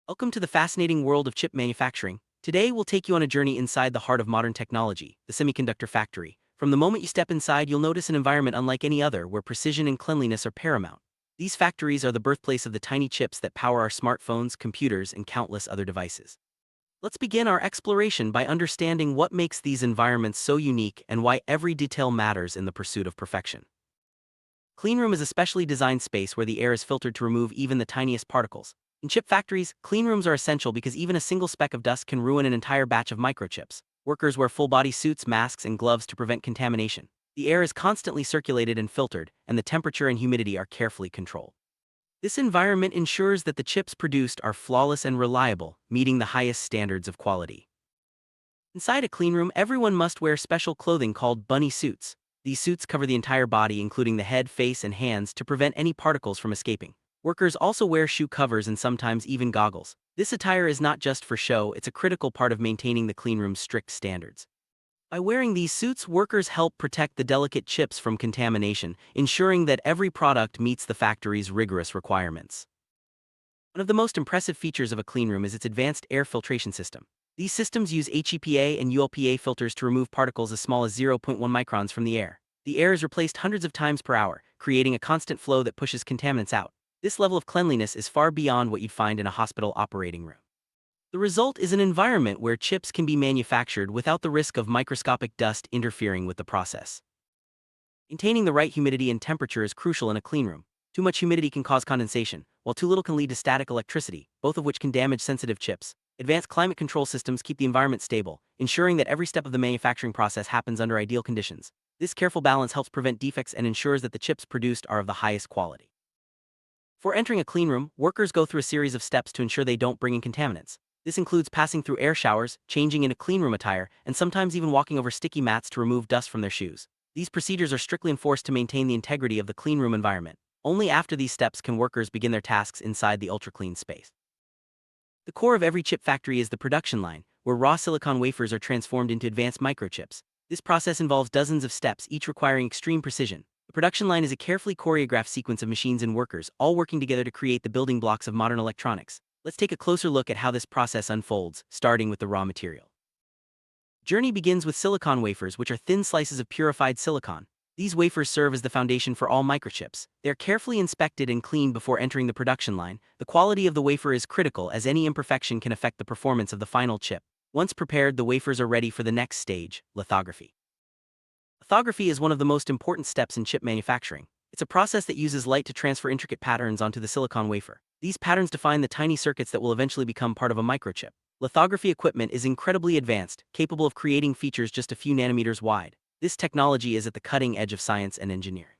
Welcome to the fascinating world of chip manufacturing. Today, we'll take you on a journey inside the heart of modern technology, the semiconductor factory. From the moment you step inside, you'll notice an environment unlike any other where precision and cleanliness are paramount. These factories are the birthplace of the tiny chips that power our smartphones, computers, and countless other devices. Let's begin our exploration by understanding what makes these environments so unique and why every detail matters in the pursuit of perfection. Cleanroom is a specially designed space where the air is filtered to remove even the tiniest particles. In chip factories, cleanrooms are essential because even a single speck of dust can ruin an entire batch of microchips. Workers wear full-body suits, masks, and gloves to prevent contamination. The air is constantly circulated and filtered, and the temperature and humidity are carefully controlled. This environment ensures that the chips produced are flawless and reliable, meeting the highest standards of quality. Inside a cleanroom, everyone must wear special clothing called bunny suits. These suits cover the entire body, including the head, face, and hands, to prevent any particles from escaping. Workers also wear shoe covers and sometimes even goggles. This attire is not just for show, it's a critical part of maintaining the cleanroom's strict standards. By wearing these suits, workers help protect the delicate chips from contamination, ensuring that every product meets the factory's rigorous requirements. One of the most impressive features of a cleanroom is its advanced air filtration system. These systems use HEPA and ULPA filters to remove particles as small as 0.1 microns from the air. The air is replaced hundreds of times per hour, creating a constant flow that pushes contaminants out. This level of cleanliness is far beyond what you'd find in a hospital operating room. The result is an environment where chips can be manufactured without the risk of microscopic dust interfering with the process. Maintaining the right humidity and temperature is crucial in a cleanroom. Too much humidity can cause condensation, while too little can lead to static electricity, both of which can damage sensitive chips. Advanced climate control systems keep the environment stable, ensuring that every step of the manufacturing process happens under ideal conditions. This careful balance helps prevent defects and ensures that the chips produced are of the highest quality. Before entering a cleanroom, workers go through a series of steps to ensure they don't bring in contaminants. This includes passing through air showers, changing into cleanroom attire, and sometimes even walking over sticky mats to remove dust from their shoes. These procedures are strictly enforced to maintain the integrity of the cleanroom environment. Only after these steps can workers begin their tasks inside the ultra-clean space. The core of every chip factory is the production line, where raw silicon wafers are transformed into advanced microchips. This process involves dozens of steps, each requiring extreme precision. The production line is a carefully choreographed sequence of machines and workers, all working together to create the building blocks of modern electronics. Let's take a closer look at how this process unfolds, starting with the raw material. Journey begins with silicon wafers, which are thin slices of purified silicon. These wafers serve as the foundation for all microchips. They are carefully inspected and cleaned before entering the production line. The quality of the wafer is critical, as any imperfection can affect the performance of the final chip. Once prepared, the wafers are ready for the next stage, lithography. Lithography is one of the most important steps in chip manufacturing. It's a process that uses light to transfer intricate patterns onto the silicon wafer. These patterns define the tiny circuits that will eventually become part of a microchip. Lithography equipment is incredibly advanced, capable of creating features just a few nanometers wide. This technology is at the cutting edge of science and engineering.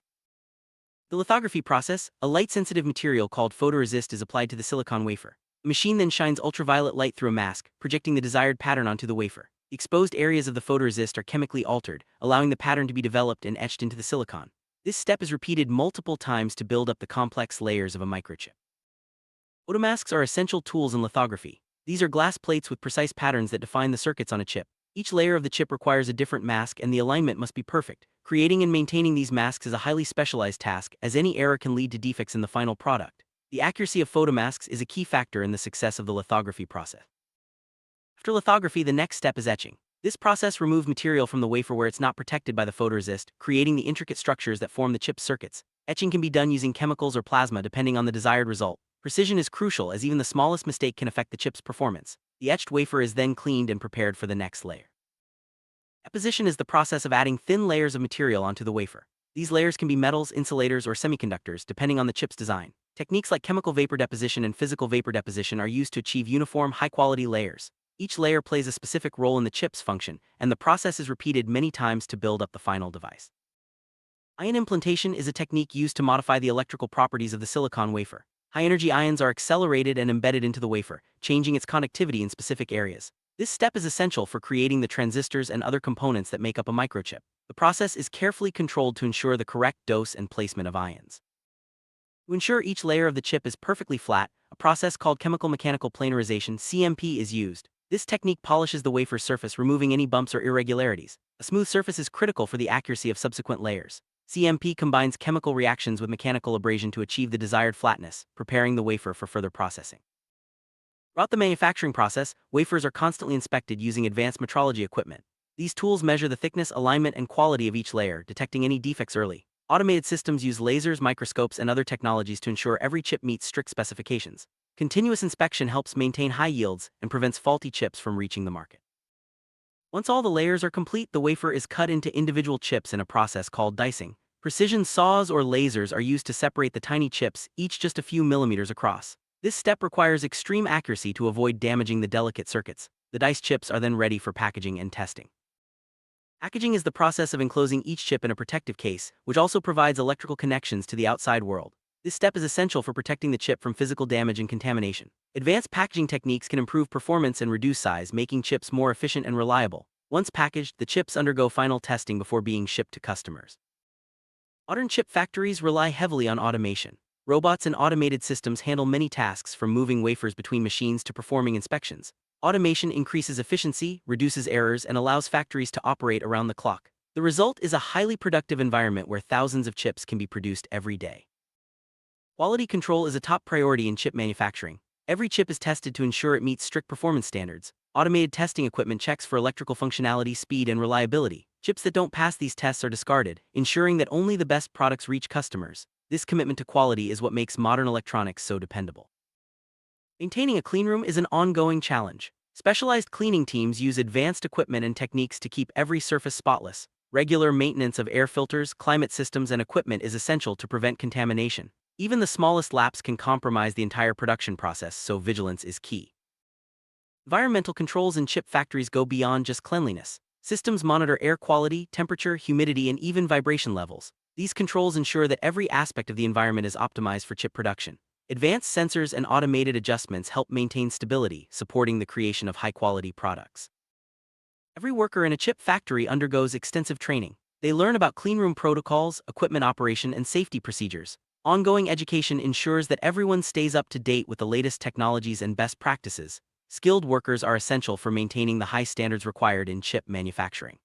The lithography process, a light-sensitive material called photoresist, is applied to the silicon wafer. The machine then shines ultraviolet light through a mask, projecting the desired pattern onto the wafer. The exposed areas of the photoresist are chemically altered, allowing the pattern to be developed and etched into the silicon. This step is repeated multiple times to build up the complex layers of a microchip. Photomasks are essential tools in lithography. These are glass plates with precise patterns that define the circuits on a chip. Each layer of the chip requires a different mask, and the alignment must be perfect. Creating and maintaining these masks is a highly specialized task, as any error can lead to defects in the final product. The accuracy of photomasks is a key factor in the success of the lithography process. After lithography, the next step is etching. This process removes material from the wafer where it's not protected by the photoresist, creating the intricate structures that form the chip's circuits. Etching can be done using chemicals or plasma depending on the desired result. Precision is crucial, as even the smallest mistake can affect the chip's performance. The etched wafer is then cleaned and prepared for the next layer. Deposition is the process of adding thin layers of material onto the wafer. These layers can be metals, insulators, or semiconductors, depending on the chip's design. Techniques like chemical vapor deposition and physical vapor deposition are used to achieve uniform, high-quality layers. Each layer plays a specific role in the chip's function, and the process is repeated many times to build up the final device. Ion implantation is a technique used to modify the electrical properties of the silicon wafer. High-energy ions are accelerated and embedded into the wafer, changing its conductivity in specific areas. This step is essential for creating the transistors and other components that make up a microchip. The process is carefully controlled to ensure the correct dose and placement of ions. To ensure each layer of the chip is perfectly flat, a process called chemical mechanical planarization (CMP) is used. This technique polishes the wafer surface, removing any bumps or irregularities. A smooth surface is critical for the accuracy of subsequent layers. CMP combines chemical reactions with mechanical abrasion to achieve the desired flatness, preparing the wafer for further processing. Throughout the manufacturing process, wafers are constantly inspected using advanced metrology equipment. These tools measure the thickness, alignment, and quality of each layer, detecting any defects early. Automated systems use lasers, microscopes, and other technologies to ensure every chip meets strict specifications. Continuous inspection helps maintain high yields and prevents faulty chips from reaching the market. Once all the layers are complete, the wafer is cut into individual chips in a process called dicing. Precision saws or lasers are used to separate the tiny chips, each just a few millimeters across. This step requires extreme accuracy to avoid damaging the delicate circuits. The diced chips are then ready for packaging and testing. Packaging is the process of enclosing each chip in a protective case, which also provides electrical connections to the outside world. This step is essential for protecting the chip from physical damage and contamination. Advanced packaging techniques can improve performance and reduce size, making chips more efficient and reliable. Once packaged, the chips undergo final testing before being shipped to customers. Modern chip factories rely heavily on automation. Robots and automated systems handle many tasks, from moving wafers between machines to performing inspections. Automation increases efficiency, reduces errors, and allows factories to operate around the clock. The result is a highly productive environment where thousands of chips can be produced every day. Quality control is a top priority in chip manufacturing. Every chip is tested to ensure it meets strict performance standards. Automated testing equipment checks for electrical functionality, speed, and reliability. Chips that don't pass these tests are discarded, ensuring that only the best products reach customers. This commitment to quality is what makes modern electronics so dependable. Maintaining a cleanroom is an ongoing challenge. Specialized cleaning teams use advanced equipment and techniques to keep every surface spotless. Regular maintenance of air filters, climate systems, and equipment is essential to prevent contamination. Even the smallest lapse can compromise the entire production process, so vigilance is key. Environmental controls in chip factories go beyond just cleanliness. Systems monitor air quality, temperature, humidity, and even vibration levels. These controls ensure that every aspect of the environment is optimized for chip production. Advanced sensors and automated adjustments help maintain stability, supporting the creation of high-quality products. Every worker in a chip factory undergoes extensive training. They learn about cleanroom protocols, equipment operation, and safety procedures. Ongoing education ensures that everyone stays up to date with the latest technologies and best practices. Skilled workers are essential for maintaining the high standards required in chip manufacturing.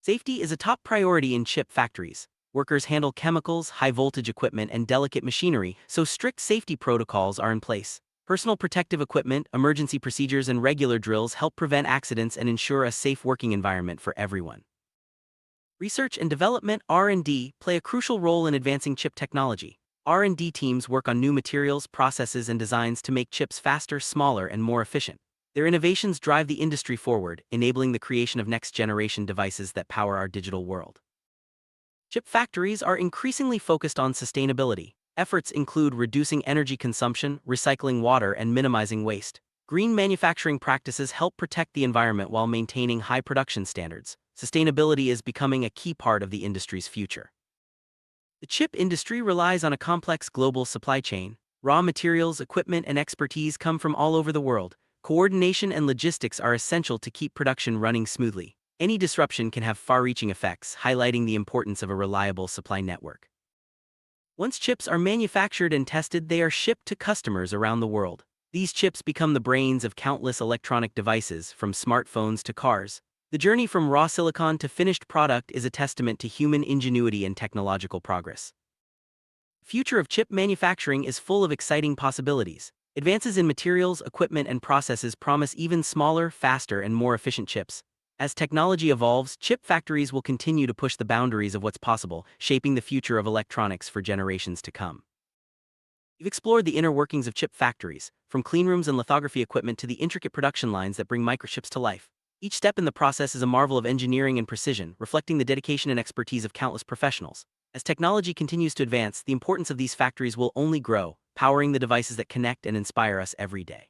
Safety is a top priority in chip factories. Workers handle chemicals, high-voltage equipment, and delicate machinery, so strict safety protocols are in place. Personal protective equipment, emergency procedures, and regular drills help prevent accidents and ensure a safe working environment for everyone. Research and development (R&D) play a crucial role in advancing chip technology. R&D teams work on new materials, processes, and designs to make chips faster, smaller, and more efficient. Their innovations drive the industry forward, enabling the creation of next-generation devices that power our digital world. Chip factories are increasingly focused on sustainability. Efforts include reducing energy consumption, recycling water, and minimizing waste. Green manufacturing practices help protect the environment while maintaining high production standards. Sustainability is becoming a key part of the industry's future. The chip industry relies on a complex global supply chain. Raw materials, equipment, and expertise come from all over the world. Coordination and logistics are essential to keep production running smoothly. Any disruption can have far-reaching effects, highlighting the importance of a reliable supply network. Once chips are manufactured and tested, they are shipped to customers around the world. These chips become the brains of countless electronic devices, from smartphones to cars. The journey from raw silicon to finished product is a testament to human ingenuity and technological progress. The future of chip manufacturing is full of exciting possibilities. Advances in materials, equipment, and processes promise even smaller, faster, and more efficient chips. As technology evolves, chip factories will continue to push the boundaries of what's possible, shaping the future of electronics for generations to come. We've explored the inner workings of chip factories, from cleanrooms and lithography equipment to the intricate production lines that bring microchips to life. Each step in the process is a marvel of engineering and precision, reflecting the dedication and expertise of countless professionals. As technology continues to advance, the importance of these factories will only grow, powering the devices that connect and inspire us every day.